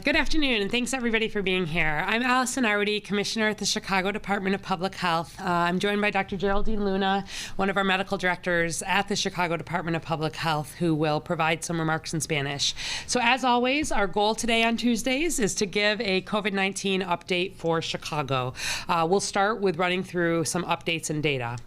Good afternoon, and thanks everybody for being here. I'm Allison Arwady, Commissioner at the Chicago Department of Public Health. I'm joined by Dr. Geraldine Luna, one of our medical directors at the Chicago Department of Public Health, who will provide some remarks in Spanish. So as always, our goal today on Tuesdays is to give a COVID-19 update for Chicago. We'll start with running through some updates and data.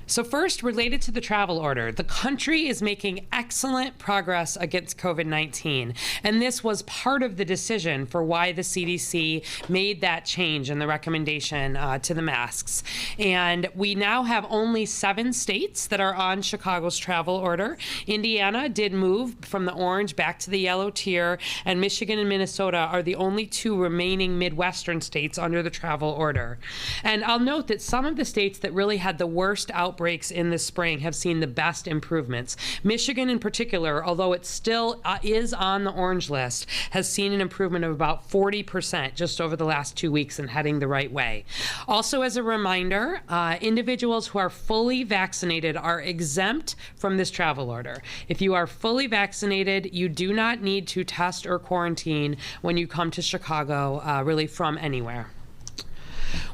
So first, related to the travel order, the country is making excellent progress against COVID-19, and this was part of the decision for why the CDC made that change in the recommendation to the masks. And we now have only 7 states that are on Chicago's travel order. Indiana did move from the orange back to the yellow tier, and Michigan and Minnesota are the only 2 remaining Midwestern states under the travel order. And I'll note that some of the states that really had the worst outbreaks in the spring have seen the best improvements. Michigan in particular, although it still is on the orange list, has seen an improvement of about 40% just over the last 2 weeks and heading the right way. Also, as a reminder, individuals who are fully vaccinated are exempt from this travel order. If you are fully vaccinated, you do not need to test or quarantine when you come to Chicago, really from anywhere.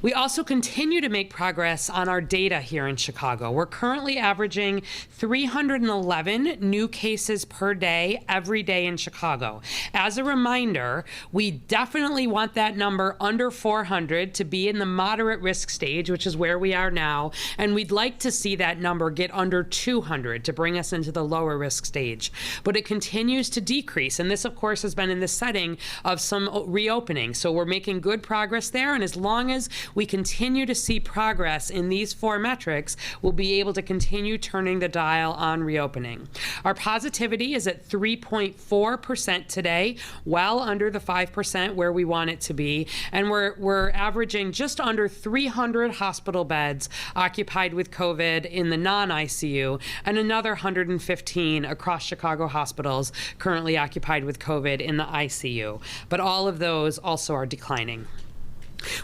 We also continue to make progress on our data here in Chicago. We're currently averaging 311 new cases per day, every day in Chicago. As a reminder, we definitely want that number under 400 to be in the moderate risk stage, which is where we are now, and we'd like to see that number get under 200 to bring us into the lower risk stage. But it continues to decrease, and this, of course, has been in the setting of some reopening. So we're making good progress there, and as long as we continue to see progress in these 4 metrics, we'll be able to continue turning the dial on reopening. Our positivity is at 3.4% today, well under the 5% where we want it to be, and we're averaging just under 300 hospital beds occupied with COVID in the non-ICU, and another 115 across Chicago hospitals currently occupied with COVID in the ICU. But all of those also are declining.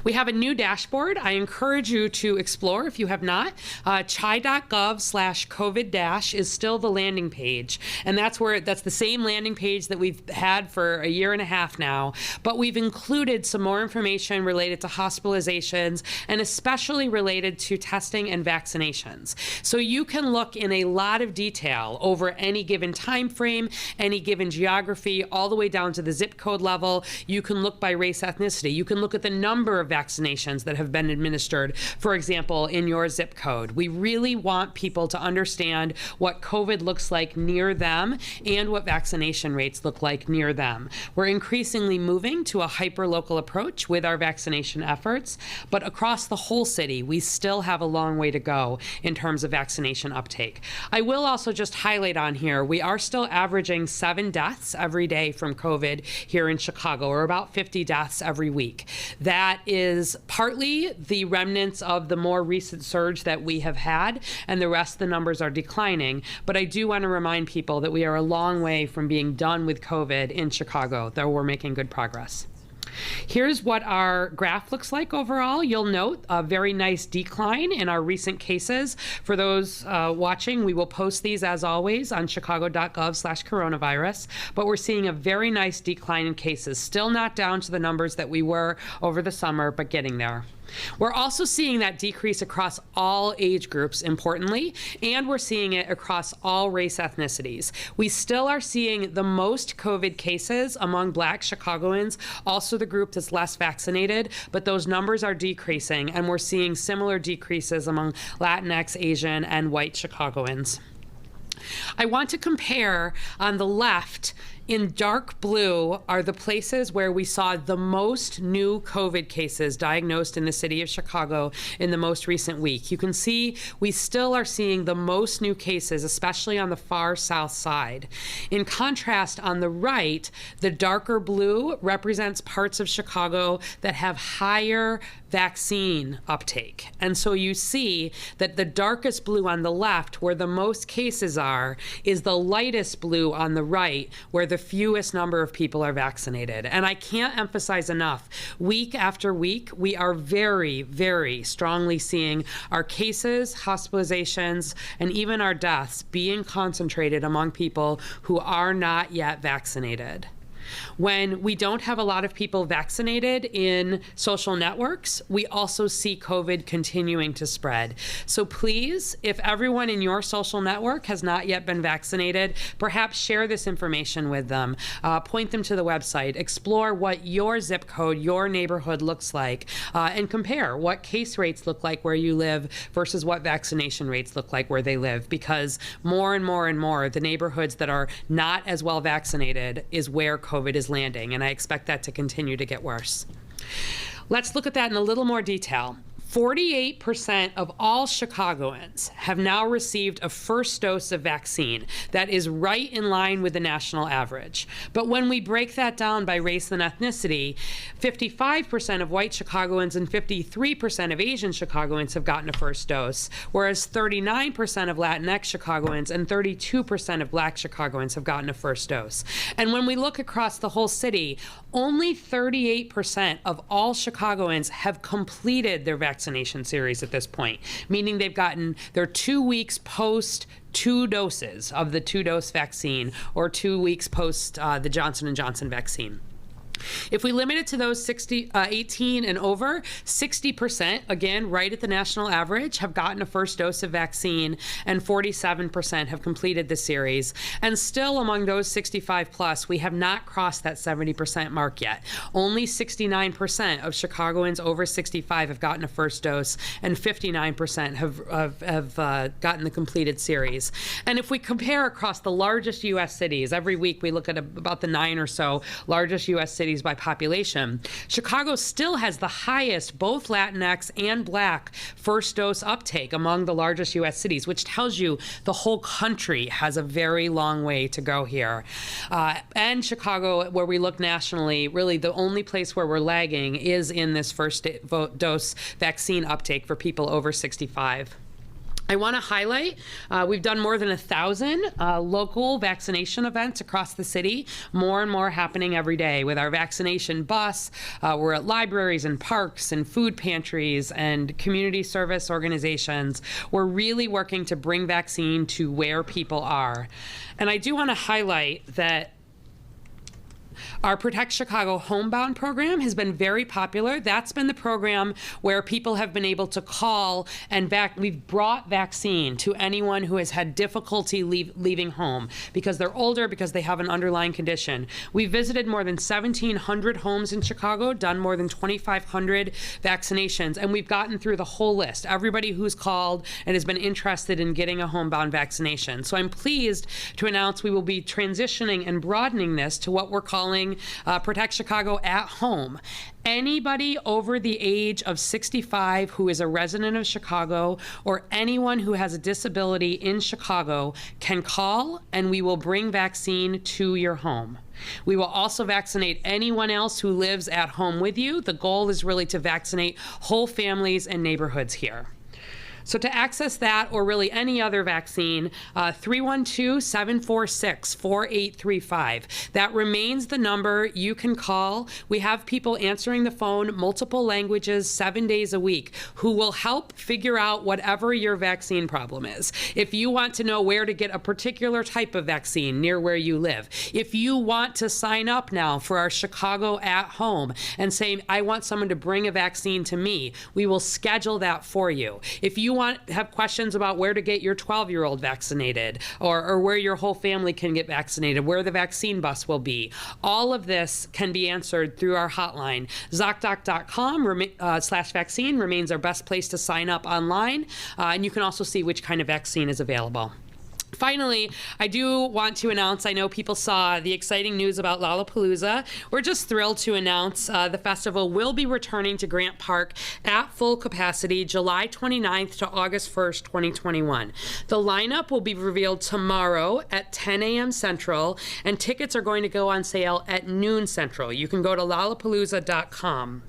We have a new dashboard. I encourage you to explore if you have not. chi.gov/COVID- is still the landing page. And that's the same landing page that we've had for a year and a half now. But we've included some more information related to hospitalizations and especially related to testing and vaccinations. So you can look in a lot of detail over any given time frame, any given geography, all the way down to the zip code level. You can look by race, ethnicity. You can look at the number of vaccinations that have been administered, for example, in your zip code. We really want people to understand what COVID looks like near them and what vaccination rates look like near them. We're increasingly moving to a hyper-local approach with our vaccination efforts, but across the whole city, we still have a long way to go in terms of vaccination uptake. I will also just highlight on here, we are still averaging 7 deaths every day from COVID here in Chicago, or about 50 deaths every week. That is partly the remnants of the more recent surge that we have had, and the rest of the numbers are declining. But I do want to remind people that we are a long way from being done with COVID in Chicago, though we're making good progress. Here's what our graph looks like overall. You'll note a very nice decline in our recent cases. For those watching, we will post these as always on chicago.gov/coronavirus, but we're seeing a very nice decline in cases. Still not down to the numbers that we were over the summer, but getting there. We're also seeing that decrease across all age groups, importantly, and we're seeing it across all race ethnicities. We still are seeing the most COVID cases among Black Chicagoans, also the group that's less vaccinated, but those numbers are decreasing, and we're seeing similar decreases among Latinx, Asian, and white Chicagoans. I want to compare on the left. In dark blue are the places where we saw the most new COVID cases diagnosed in the city of Chicago in the most recent week. You can see we still are seeing the most new cases, especially on the far south side. In contrast, on the right, the darker blue represents parts of Chicago that have higher vaccine uptake. And so you see that the darkest blue on the left, where the most cases are, is the lightest blue on the right, where the fewest number of people are vaccinated. And I can't emphasize enough, week after week, we are very, very strongly seeing our cases, hospitalizations, and even our deaths being concentrated among people who are not yet vaccinated. When we don't have a lot of people vaccinated in social networks, we also see COVID continuing to spread. So please, if everyone in your social network has not yet been vaccinated, perhaps share this information with them. Point them to the website. Explore what your zip code, your neighborhood looks like, and compare what case rates look like where you live versus what vaccination rates look like where they live. Because more and more and more, the neighborhoods that are not as well vaccinated is where COVID is landing, and I expect that to continue to get worse. Let's look at that in a little more detail. 48% of all Chicagoans have now received a first dose of vaccine. That is right in line with the national average. But when we break that down by race and ethnicity, 55% of white Chicagoans and 53% of Asian Chicagoans have gotten a first dose, whereas 39% of Latinx Chicagoans and 32% of Black Chicagoans have gotten a first dose. And when we look across the whole city, only 38% of all Chicagoans have completed their vaccination series at this point, meaning they've gotten their 2 weeks post 2 doses of the 2-dose vaccine or 2 weeks post the Johnson & Johnson vaccine. If we limit it to those 18 and over, 60%, again, right at the national average, have gotten a first dose of vaccine, and 47% have completed the series. And still among those 65 plus, we have not crossed that 70% mark yet. Only 69% of Chicagoans over 65 have gotten a first dose, and 59% have gotten the completed series. And if we compare across the largest U.S. cities, every week we look at about the 9 or so largest U.S. cities by population, Chicago still has the highest both Latinx and Black first dose uptake among the largest U.S. cities, which tells you the whole country has a very long way to go here. And Chicago, where we look nationally, really the only place where we're lagging is in this first dose vaccine uptake for people over 65. I want to highlight, we've done more than 1,000 local vaccination events across the city, more and more happening every day with our vaccination bus. We're at libraries and parks and food pantries and community service organizations. We're really working to bring vaccine to where people are. And I do want to highlight that our Protect Chicago Homebound program has been very popular. That's been the program where people have been able to call and we've brought vaccine to anyone who has had difficulty leaving home because they're older, because they have an underlying condition. We've visited more than 1,700 homes in Chicago, done more than 2,500 vaccinations, and we've gotten through the whole list. Everybody who's called and has been interested in getting a homebound vaccination. So I'm pleased to announce we will be transitioning and broadening this to what we're calling Protect Chicago at Home. Anybody over the age of 65 who is a resident of Chicago or anyone who has a disability in Chicago can call and we will bring vaccine to your home. We will also vaccinate anyone else who lives at home with you. The goal is really to vaccinate whole families and neighborhoods here. So to access that or really any other vaccine, 312-746-4835. That remains the number you can call. We have people answering the phone, multiple languages, 7 days a week, who will help figure out whatever your vaccine problem is. If you want to know where to get a particular type of vaccine near where you live, if you want to sign up now for our Chicago at Home and say, I want someone to bring a vaccine to me, we will schedule that for you. If you have questions about where to get your 12-year-old vaccinated or where your whole family can get vaccinated, where the vaccine bus will be, all of this can be answered through our hotline. ZocDoc.com/vaccine remains our best place to sign up online, and you can also see which kind of vaccine is available. Finally, I do want to announce, I know people saw the exciting news about Lollapalooza. We're just thrilled to announce the festival will be returning to Grant Park at full capacity July 29th to August 1st, 2021. The lineup will be revealed tomorrow at 10 a.m. Central, and tickets are going to go on sale at noon Central. You can go to lollapalooza.com.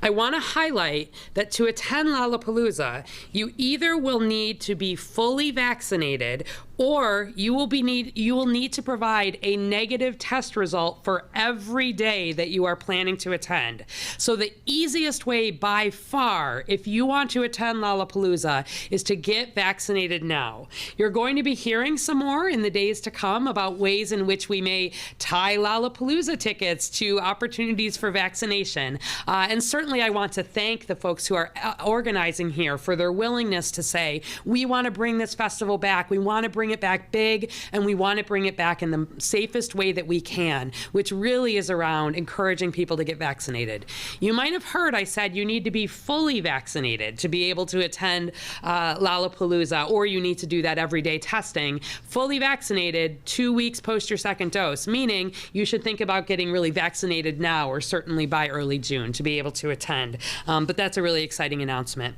I want to highlight that to attend Lollapalooza, you either will need to be fully vaccinated or you will need to provide a negative test result for every day that you are planning to attend. So the easiest way by far, if you want to attend Lollapalooza, is to get vaccinated now. You're going to be hearing some more in the days to come about ways in which we may tie Lollapalooza tickets to opportunities for vaccination. And certainly I want to thank the folks who are organizing here for their willingness to say, we want to bring this festival back, we want to bring it back big, and we want to bring it back in the safest way that we can, which really is around encouraging people to get vaccinated. You might have heard I said you need to be fully vaccinated to be able to attend Lollapalooza, or you need to do that everyday testing. Fully vaccinated 2 weeks post your second dose, meaning you should think about getting really vaccinated now or certainly by early June to be able to attend. But that's a really exciting announcement.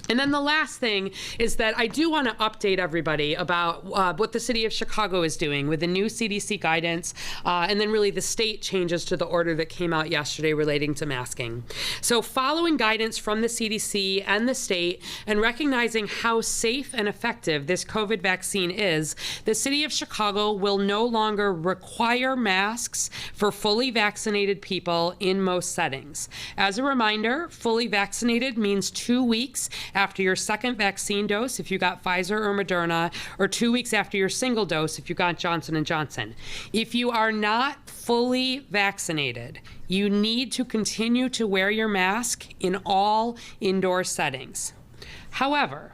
And then the last thing is that I do want to update everybody about what the city of Chicago is doing with the new CDC guidance, and then really the state changes to the order that came out yesterday relating to masking. So following guidance from the CDC and the state and recognizing how safe and effective this COVID vaccine is, the city of Chicago will no longer require masks for fully vaccinated people in most settings. As a reminder, fully vaccinated means 2 weeks after your second vaccine dose if you got Pfizer or Moderna, or 2 weeks after your single dose if you got Johnson & Johnson. If you are not fully vaccinated, you need to continue to wear your mask in all indoor settings. However,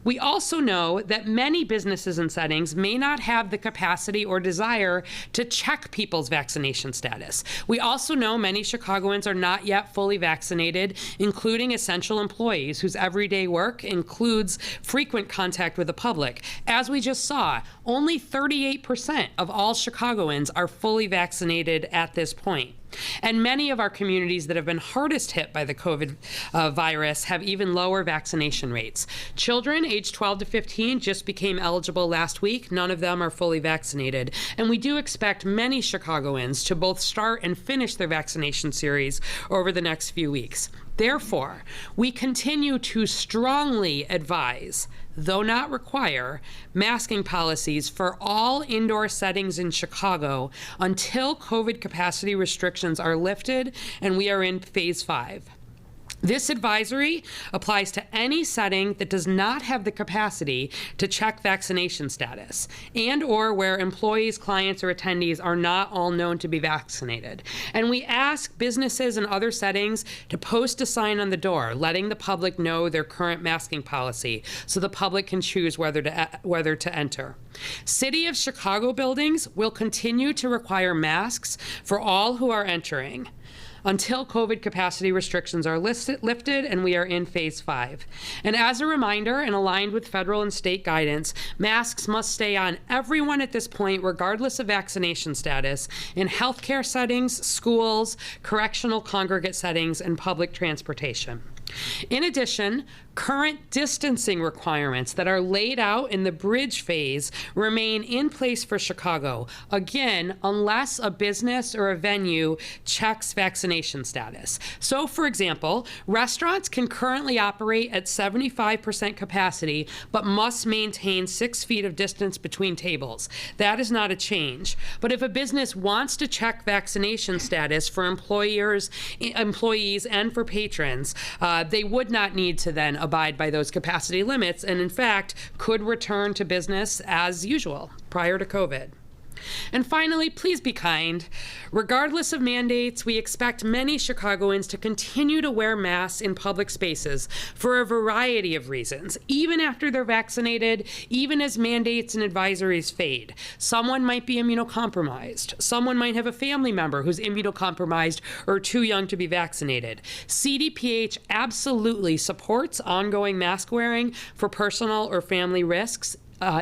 we also know that many businesses and settings may not have the capacity or desire to check people's vaccination status. We also know many Chicagoans are not yet fully vaccinated, including essential employees whose everyday work includes frequent contact with the public. As we just saw, only 38% of all Chicagoans are fully vaccinated at this point. And many of our communities that have been hardest hit by the COVID virus have even lower vaccination rates. Children aged 12 to 15 just became eligible last week. None of them are fully vaccinated. And we do expect many Chicagoans to both start and finish their vaccination series over the next few weeks. Therefore, we continue to strongly advise, though not require, masking policies for all indoor settings in Chicago until COVID capacity restrictions are lifted and we are in phase 5. This advisory applies to any setting that does not have the capacity to check vaccination status and/or where employees, clients, or attendees are not all known to be vaccinated. And we ask businesses and other settings to post a sign on the door letting the public know their current masking policy so the public can choose whether to enter. City of Chicago buildings will continue to require masks for all who are entering until COVID capacity restrictions are lifted and we are in phase 5. And as a reminder, and aligned with federal and state guidance, masks must stay on everyone at this point, regardless of vaccination status, in healthcare settings, schools, correctional congregate settings, and public transportation. In addition, current distancing requirements that are laid out in the bridge phase remain in place for Chicago, again, unless a business or a venue checks vaccination status. So, for example, restaurants can currently operate at 75% capacity, but must maintain 6 feet of distance between tables. That is not a change. But if a business wants to check vaccination status for employees, and for patrons, they would not need to then abide by those capacity limits, and in fact could return to business as usual prior to COVID. And finally, please be kind. Regardless of mandates, we expect many Chicagoans to continue to wear masks in public spaces for a variety of reasons, even after they're vaccinated, even as mandates and advisories fade. Someone might be immunocompromised. Someone might have a family member who's immunocompromised or too young to be vaccinated. CDPH absolutely supports ongoing mask wearing for personal or family risks,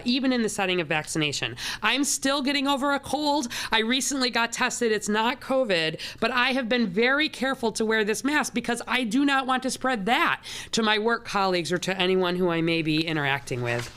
even in the setting of vaccination. I'm still getting over a cold. I recently got tested. It's not COVID, but I have been very careful to wear this mask because I do not want to spread that to my work colleagues or to anyone who I may be interacting with.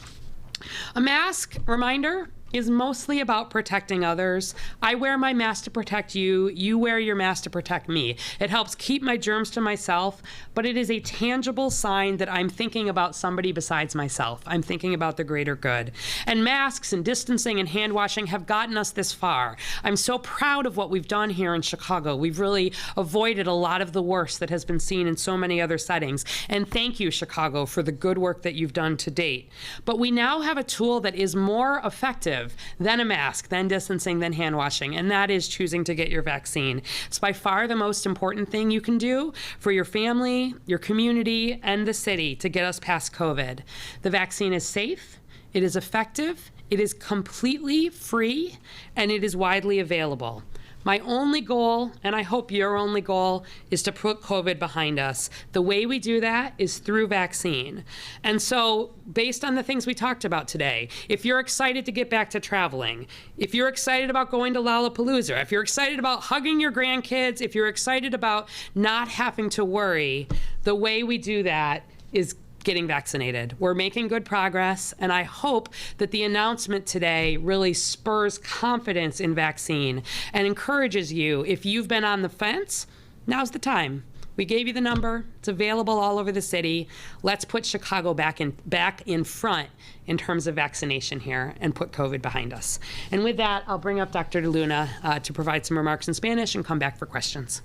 A mask, reminder, is mostly about protecting others. I wear my mask to protect you. You wear your mask to protect me. It helps keep my germs to myself, but it is a tangible sign that I'm thinking about somebody besides myself. I'm thinking about the greater good. And masks and distancing and hand washing have gotten us this far. I'm so proud of what we've done here in Chicago. We've really avoided a lot of the worst that has been seen in so many other settings. And thank you, Chicago, for the good work that you've done to date. But we now have a tool that is more effective than a mask, than distancing, than hand washing, and that is choosing to get your vaccine. It's by far the most important thing you can do for your family, your community, and the city to get us past COVID. The vaccine is safe, it is effective, it is completely free, and it is widely available. My only goal, and I hope your only goal, is to put COVID behind us. The way we do that is through vaccine. And so, based on the things we talked about today, if you're excited to get back to traveling, if you're excited about going to Lollapalooza, if you're excited about hugging your grandkids, if you're excited about not having to worry, the way we do that is getting vaccinated. We're making good progress, and I hope that the announcement today really spurs confidence in vaccine and encourages you. If you've been on the fence, now's the time. We gave you the number. It's available all over the city. Let's put Chicago back in front in terms of vaccination here and put COVID behind us. And with that, I'll bring up Dr. DeLuna to provide some remarks in Spanish and come back for questions.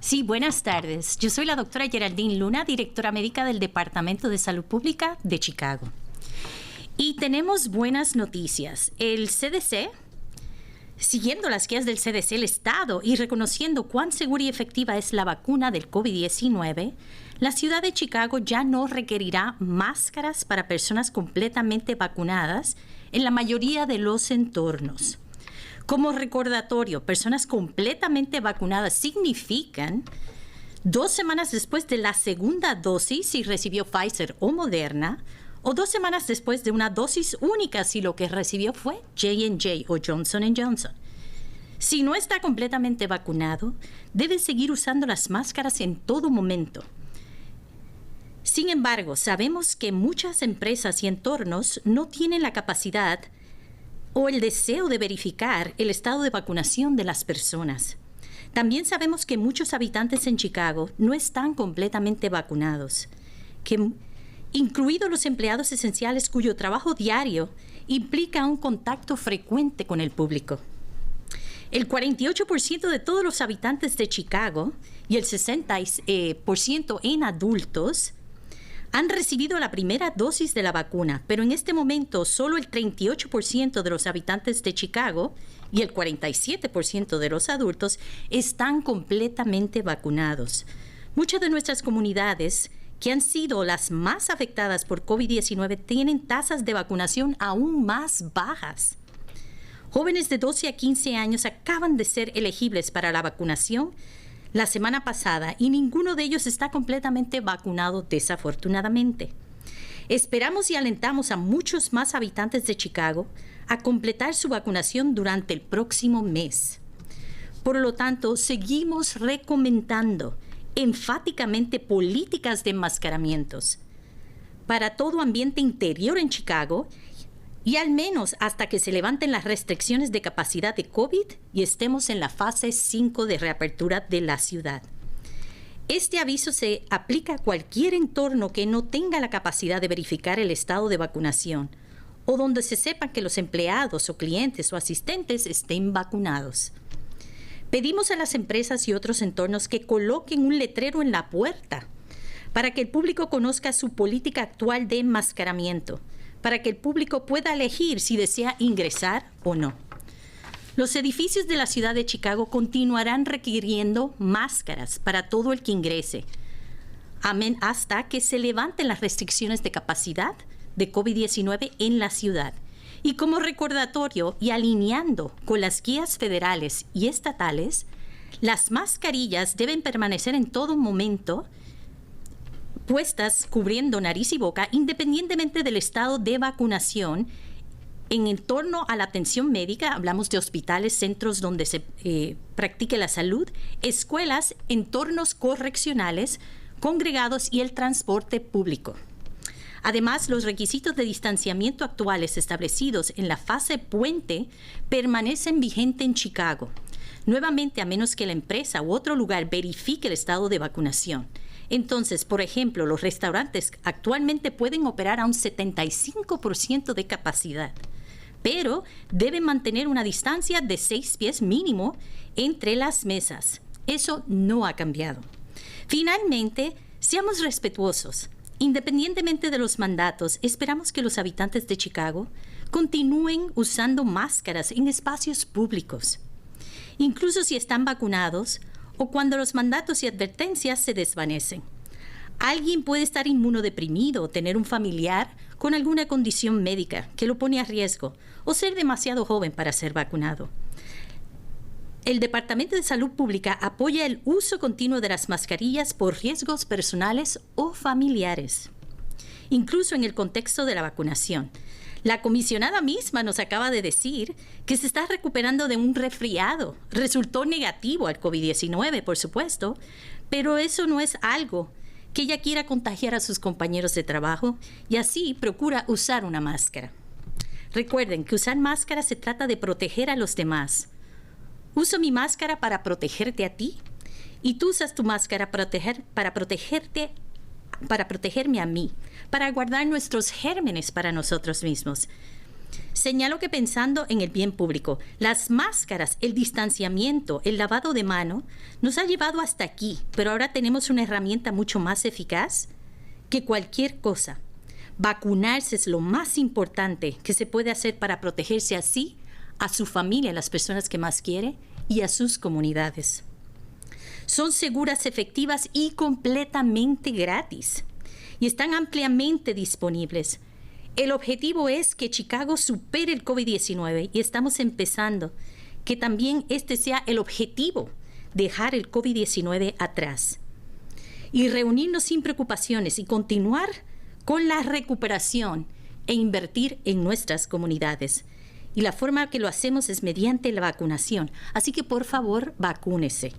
Sí, buenas tardes. Yo soy la doctora Geraldine Luna, directora médica del Departamento de Salud Pública de Chicago. Y tenemos buenas noticias. El CDC, siguiendo las guías del CDC, el Estado, y reconociendo cuán segura y efectiva es la vacuna del COVID-19, la ciudad de Chicago ya no requerirá máscaras para personas completamente vacunadas en la mayoría de los entornos. Como recordatorio, personas completamente vacunadas significan 2 semanas después de la segunda dosis si recibió Pfizer o Moderna, o 2 semanas después de una dosis única si lo que recibió fue J&J o Johnson & Johnson. Si no está completamente vacunado, debe seguir usando las máscaras en todo momento. Sin embargo, sabemos que muchas empresas y entornos no tienen la capacidad o el deseo de verificar el estado de vacunación de las personas. También sabemos que muchos habitantes en Chicago no están completamente vacunados, incluidos los empleados esenciales cuyo trabajo diario implica un contacto frecuente con el público. El 48% de todos los habitantes de Chicago y el 60% en adultos han recibido la primera dosis de la vacuna, pero en este momento solo el 38% de los habitantes de Chicago y el 47% de los adultos están completamente vacunados. Muchas de nuestras comunidades, que han sido las más afectadas por COVID-19, tienen tasas de vacunación aún más bajas. Jóvenes de 12 a 15 años acaban de ser elegibles para la vacunación la semana pasada y ninguno de ellos está completamente vacunado, desafortunadamente. Esperamos y alentamos a muchos más habitantes de Chicago a completar su vacunación durante el próximo mes. Por lo tanto, seguimos recomendando enfáticamente políticas de enmascaramientos para todo ambiente interior en Chicago y al menos hasta que se levanten las restricciones de capacidad de COVID y estemos en la fase 5 de reapertura de la ciudad. Este aviso se aplica a cualquier entorno que no tenga la capacidad de verificar el estado de vacunación o donde se sepa que los empleados o clientes o asistentes estén vacunados. Pedimos a las empresas y otros entornos que coloquen un letrero en la puerta para que el público conozca su política actual de enmascaramiento, para que el público pueda elegir si desea ingresar o no. Los edificios de la ciudad de Chicago continuarán requiriendo máscaras para todo el que ingrese, hasta que se levanten las restricciones de capacidad de COVID-19 en la ciudad. Y como recordatorio y alineando con las guías federales y estatales, las mascarillas deben permanecer en todo momento puestas cubriendo nariz y boca, independientemente del estado de vacunación. En torno a la atención médica, hablamos de hospitales, centros donde se practique la salud, escuelas, entornos correccionales, congregados y el transporte público. Además, los requisitos de distanciamiento actuales establecidos en la fase puente permanecen vigentes en Chicago, nuevamente a menos que la empresa u otro lugar verifique el estado de vacunación. Entonces, por ejemplo, los restaurantes actualmente pueden operar a un 75% de capacidad, pero deben mantener una distancia de 6 pies mínimo entre las mesas. Eso no ha cambiado. Finalmente, seamos respetuosos. Independientemente de los mandatos, esperamos que los habitantes de Chicago continúen usando máscaras en espacios públicos, incluso si están vacunados o cuando los mandatos y advertencias se desvanecen. Alguien puede estar inmunodeprimido o tener un familiar con alguna condición médica que lo pone a riesgo o ser demasiado joven para ser vacunado. El Departamento de Salud Pública apoya el uso continuo de las mascarillas por riesgos personales o familiares, incluso en el contexto de la vacunación. La comisionada misma nos acaba de decir que se está recuperando de un resfriado. Resultó negativo al COVID-19, por supuesto, pero eso no es algo que ella quiera contagiar a sus compañeros de trabajo y así procura usar una máscara. Recuerden que usar máscara se trata de proteger a los demás. Uso mi máscara para protegerte a ti y tú usas tu máscara para protegerme a mí, para guardar nuestros gérmenes para nosotros mismos. Señalo que pensando en el bien público, las máscaras, el distanciamiento, el lavado de mano, nos ha llevado hasta aquí, pero ahora tenemos una herramienta mucho más eficaz que cualquier cosa. Vacunarse es lo más importante que se puede hacer para protegerse a sí, a su familia, a las personas que más quiere y a sus comunidades. Son seguras, efectivas y completamente gratis y están ampliamente disponibles. El objetivo es que Chicago supere el COVID-19 y estamos empezando que también este sea el objetivo, dejar el COVID-19 atrás y reunirnos sin preocupaciones y continuar con la recuperación e invertir en nuestras comunidades. Y la forma que lo hacemos es mediante la vacunación. Así que, por favor, vacúnese.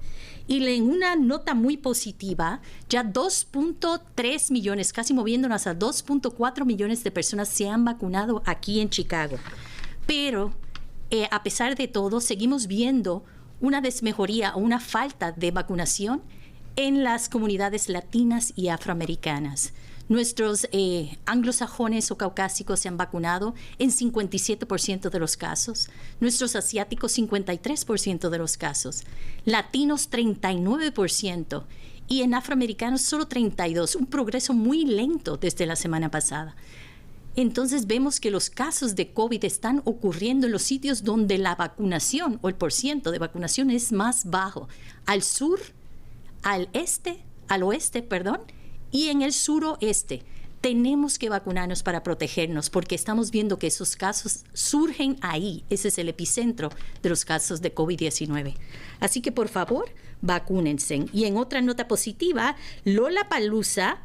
Y en una nota muy positiva, ya 2.3 millones, casi moviéndonos a 2.4 millones de personas se han vacunado aquí en Chicago. Pero, a pesar de todo, seguimos viendo una desmejoría o una falta de vacunación en las comunidades latinas y afroamericanas. Nuestros anglosajones o caucásicos se han vacunado en 57% de los casos. Nuestros asiáticos, 53% de los casos. Latinos, 39%. Y en afroamericanos, solo 32%. Un progreso muy lento desde la semana pasada. Entonces vemos que los casos de COVID están ocurriendo en los sitios donde la vacunación o el porciento de vacunación es más bajo. Al sur, al oeste, y en el suroeste. Tenemos que vacunarnos para protegernos porque estamos viendo que esos casos surgen ahí. Ese es el epicentro de los casos de COVID-19. Así que, por favor, vacúnense. Y en otra nota positiva, Lollapalooza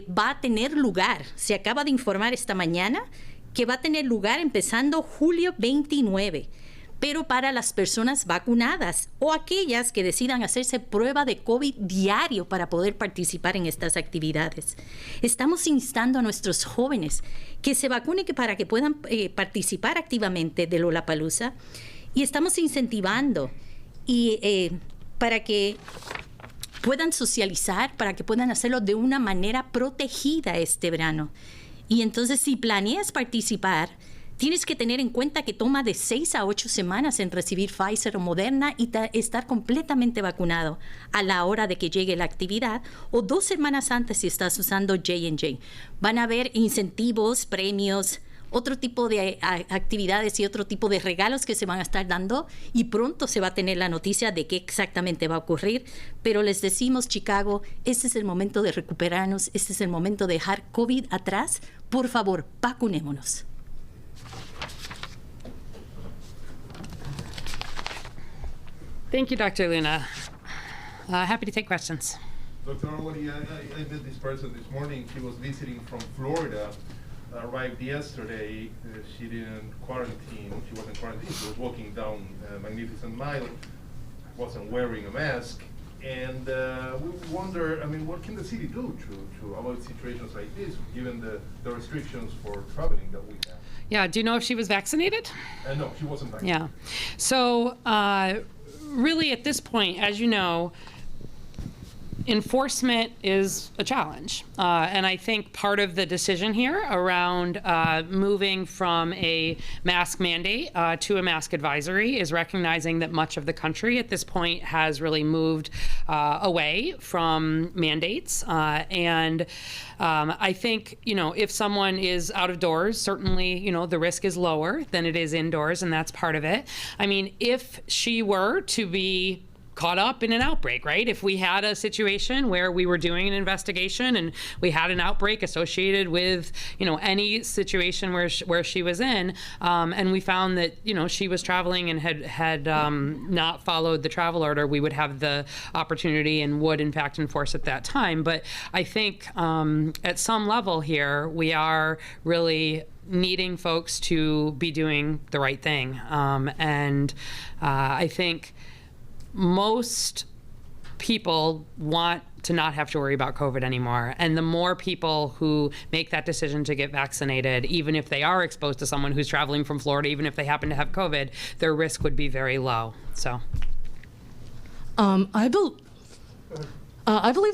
va a tener lugar. Se acaba de informar esta mañana que va a tener lugar empezando julio 29. Pero para las personas vacunadas o aquellas que decidan hacerse prueba de COVID diario para poder participar en estas actividades. Estamos instando a nuestros jóvenes que se vacunen para que puedan participar activamente de Lollapalooza y estamos incentivando para que puedan socializar, para que puedan hacerlo de una manera protegida este verano. Y entonces, si planeas participar, tienes que tener en cuenta que toma de 6 a 8 semanas en recibir Pfizer o Moderna y estar completamente vacunado a la hora de que llegue la actividad o 2 semanas antes si estás usando J&J. Van a haber incentivos, premios, otro tipo de actividades y otro tipo de regalos que se van a estar dando y pronto se va a tener la noticia de qué exactamente va a ocurrir. Pero les decimos, Chicago, este es el momento de recuperarnos, este es el momento de dejar COVID atrás. Por favor, vacunémonos. Thank you, Dr. Luna. Happy to take questions. Dr. Arwady, I met this person this morning. She was visiting from Florida, arrived yesterday. She didn't quarantine. She wasn't quarantined. She was walking down Magnificent Mile, wasn't wearing a mask, And we wonder, I mean, what can the city do to avoid situations like this, given the restrictions for traveling that we have? Yeah, do you know if she was vaccinated? No, she wasn't vaccinated. Yeah. So really at this point, as you know, enforcement is a challenge. And I think part of the decision here around moving from a mask mandate to a mask advisory is recognizing that much of the country at this point has really moved away from mandates. And I think, if someone is out of doors, certainly, the risk is lower than it is indoors, and that's part of it. I mean, if she were to be caught up in an outbreak, right? If we had a situation where we were doing an investigation and we had an outbreak associated with, any situation where she was in, and we found that, she was traveling and had not followed the travel order, we would have the opportunity and would in fact enforce at that time. But I think at some level here, we are really needing folks to be doing the right thing. And I think most people want to not have to worry about COVID anymore. And the more people who make that decision to get vaccinated, even if they are exposed to someone who's traveling from Florida, even if they happen to have COVID, their risk would be very low. So, I believe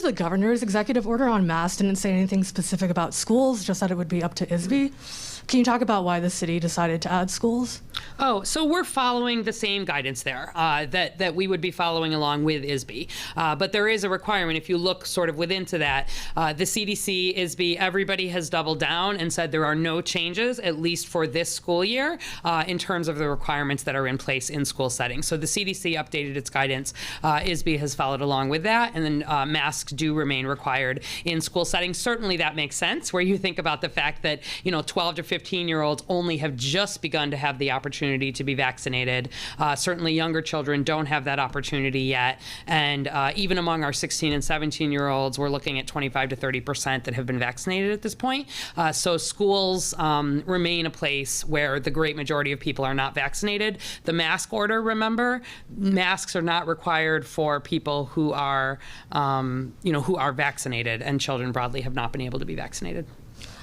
the governor's executive order on masks didn't say anything specific about schools, just that it would be up to ISB. Can you talk about why the city decided to add schools? Oh, so we're following the same guidance there that we would be following along with ISB. But there is a requirement. If you look sort of within to that, the CDC, ISB, everybody has doubled down and said there are no changes, at least for this school year, in terms of the requirements that are in place in school settings. So the CDC updated its guidance. ISB has followed along with that. And then masks do remain required in school settings. Certainly that makes sense, where you think about the fact that, 12 to 15-year-olds only have just begun to have the opportunity to be vaccinated. Certainly younger children don't have that opportunity yet. And even among our 16 and 17-year-olds, we're looking at 25 to 30% that have been vaccinated at this point. So schools remain a place where the great majority of people are not vaccinated. The mask order, remember, masks are not required for people who are, who are vaccinated, and children broadly have not been able to be vaccinated.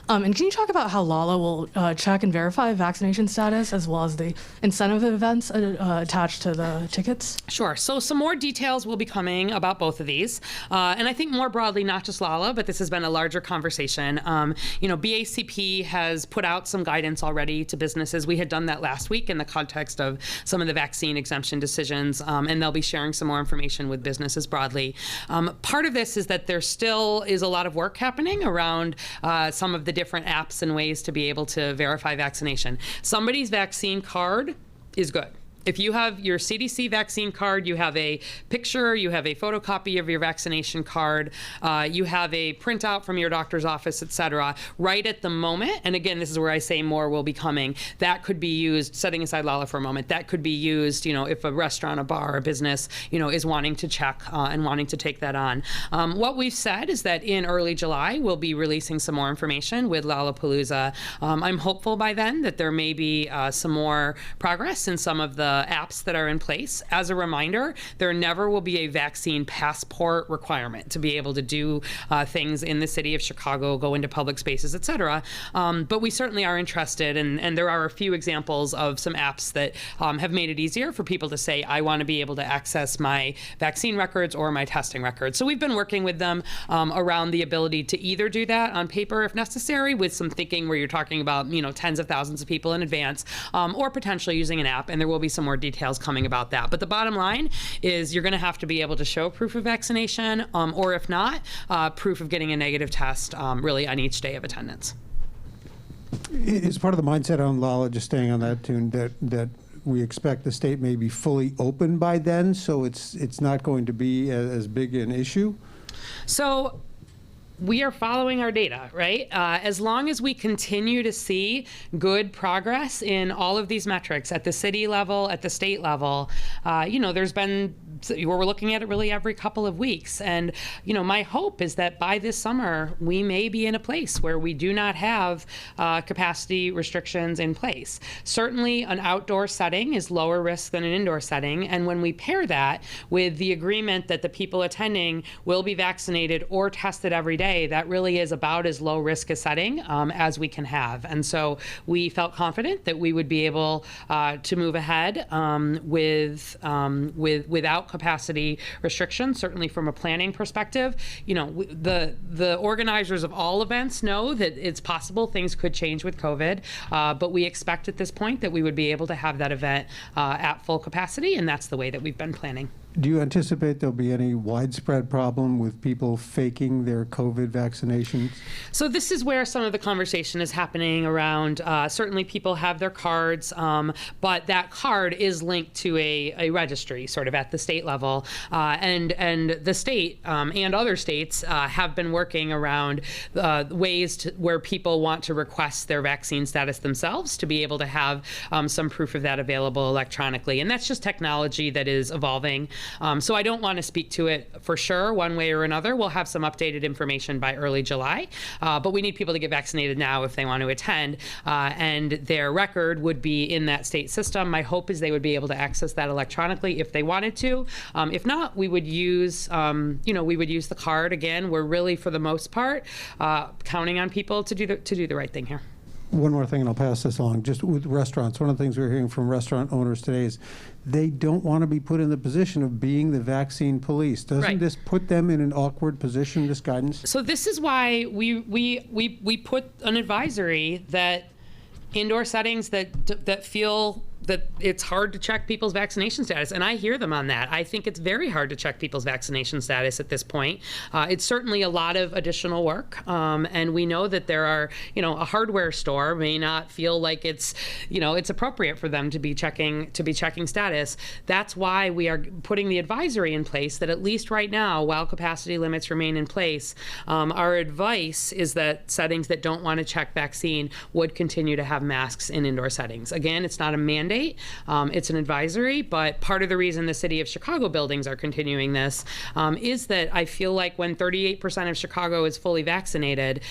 And can you talk about how LALA will check and verify vaccination status, as well as the incentive events attached to the tickets? Sure. So some more details will be coming about both of these. And I think more broadly, not just LALA, but this has been a larger conversation. BACP has put out some guidance already to businesses. We had done that last week in the context of some of the vaccine exemption decisions, and they'll be sharing some more information with businesses broadly. Part of this is that there still is a lot of work happening around some of the different apps and ways to be able to verify vaccination. Somebody's vaccine card is good. If you have your CDC vaccine card, you have a picture, you have a photocopy of your vaccination card, you have a printout from your doctor's office, et cetera, right at the moment, and again, this is where I say more will be coming, that could be used, setting aside LALA for a moment, that could be used, if a restaurant, a bar, a business, is wanting to check and wanting to take that on. What we've said is that in early July, we'll be releasing some more information with Lollapalooza. I'm hopeful by then that there may be some more progress in some of the apps that are in place. As a reminder, there never will be a vaccine passport requirement to be able to do things in the city of Chicago, go into public spaces, et cetera. But we certainly are interested, and there are a few examples of some apps that have made it easier for people to say, I want to be able to access my vaccine records or my testing records. So we've been working with them around the ability to either do that on paper if necessary, with some thinking where you're talking about, tens of thousands of people in advance, or potentially using an app, and there will be some more details coming about that. But the bottom line is you're going to have to be able to show proof of vaccination, or if not, proof of getting a negative test really on each day of attendance. Is part of the mindset on LALA, just staying on that tune, that we expect the state may be fully open by then, so it's not going to be as big an issue? So we are following our data, right? As long as we continue to see good progress in all of these metrics at the city level, at the state level, there's been, we're looking at it really every couple of weeks. And, my hope is that by this summer, we may be in a place where we do not have capacity restrictions in place. Certainly an outdoor setting is lower risk than an indoor setting. And when we pair that with the agreement that the people attending will be vaccinated or tested every day, that really is about as low risk a setting as we can have. And so we felt confident that we would be able to move ahead without capacity restrictions. Certainly from a planning perspective, the organizers of all events know that it's possible things could change with COVID, but we expect at this point that we would be able to have that event at full capacity, and that's the way that we've been planning. Do you anticipate there'll be any widespread problem with people faking their COVID vaccinations? So this is where some of the conversation is happening around, certainly people have their cards, but that card is linked to a registry sort of at the state level. And the state and other states have been working around ways where people want to request their vaccine status themselves to be able to have some proof of that available electronically. And that's just technology that is evolving. So I don't want to speak to it for sure one way or another. We'll have some updated information by early July, but we need people to get vaccinated now if they want to attend, and their record would be in that state system. My hope is they would be able to access that electronically if they wanted to. If not, we would use, the card again. We're really, for the most part, counting on people to do the right thing here. One more thing, and I'll pass this along. Just with restaurants, one of the things we're hearing from restaurant owners today is they don't want to be put in the position of being the vaccine police. Doesn't this put them in an awkward position, this guidance? So this is why we put an advisory that indoor settings that feel that it's hard to check people's vaccination status, and I hear them on that. I think it's very hard to check people's vaccination status at this point. It's certainly a lot of additional work, and we know that there are, a hardware store may not feel like it's appropriate for them to be checking status. That's why we are putting the advisory in place that at least right now, while capacity limits remain in place, our advice is that settings that don't want to check vaccine would continue to have masks in indoor settings. Again, it's not a mandate. It's an advisory, but part of the reason the City of Chicago buildings are continuing this is that I feel like when 38% of Chicago is fully vaccinated,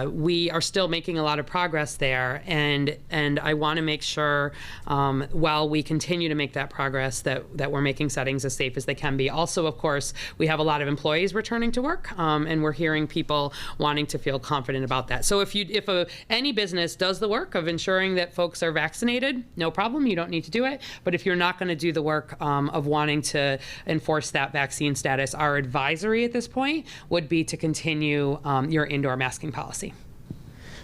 we are still making a lot of progress there, and I want to make sure while we continue to make that progress that we're making settings as safe as they can be. Also, of course, we have a lot of employees returning to work, and we're hearing people wanting to feel confident about that. So if any business does the work of ensuring that folks are vaccinated, no problem. You don't need to do it. But if you're not going to do the work of wanting to enforce that vaccine status, our advisory at this point would be to continue your indoor masking policy.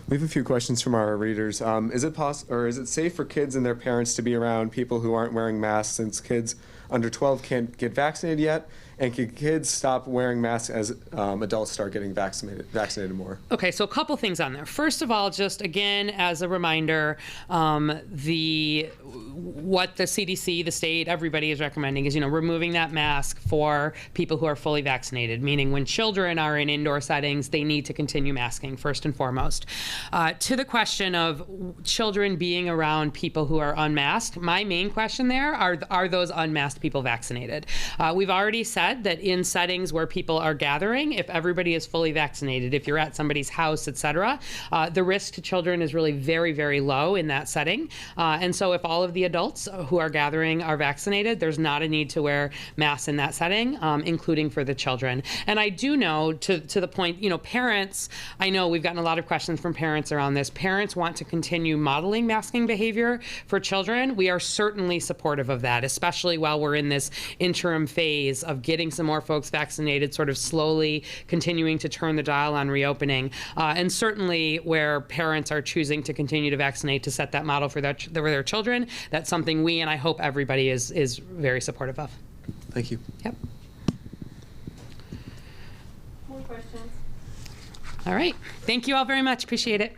We have a few questions from our readers. Is it safe for kids and their parents to be around people who aren't wearing masks, since kids under 12 can't get vaccinated yet? And can kids stop wearing masks as adults start getting vaccinated more? Okay, so a couple things on there. First of all, just again, as a reminder, what the CDC, the state, everybody is recommending is, removing that mask for people who are fully vaccinated, meaning when children are in indoor settings, they need to continue masking first and foremost. To the question of children being around people who are unmasked, my main question there are those unmasked people vaccinated? We've already said that in settings where people are gathering, if everybody is fully vaccinated, if you're at somebody's house, et cetera, the risk to children is really very, very low in that setting. And so if all of the adults who are gathering are vaccinated, there's not a need to wear masks in that setting, including for the children. And I do know, to the point, parents, I know we've gotten a lot of questions from parents around this. Parents want to continue modeling masking behavior for children. We are certainly supportive of that, especially while we're in this interim phase of getting some more folks vaccinated, sort of slowly continuing to turn the dial on reopening. And certainly where parents are choosing to continue to vaccinate to set that model for their children, that's something we, and I hope everybody is very supportive of. Thank you. Yep. More questions? All right. Thank you all very much. Appreciate it.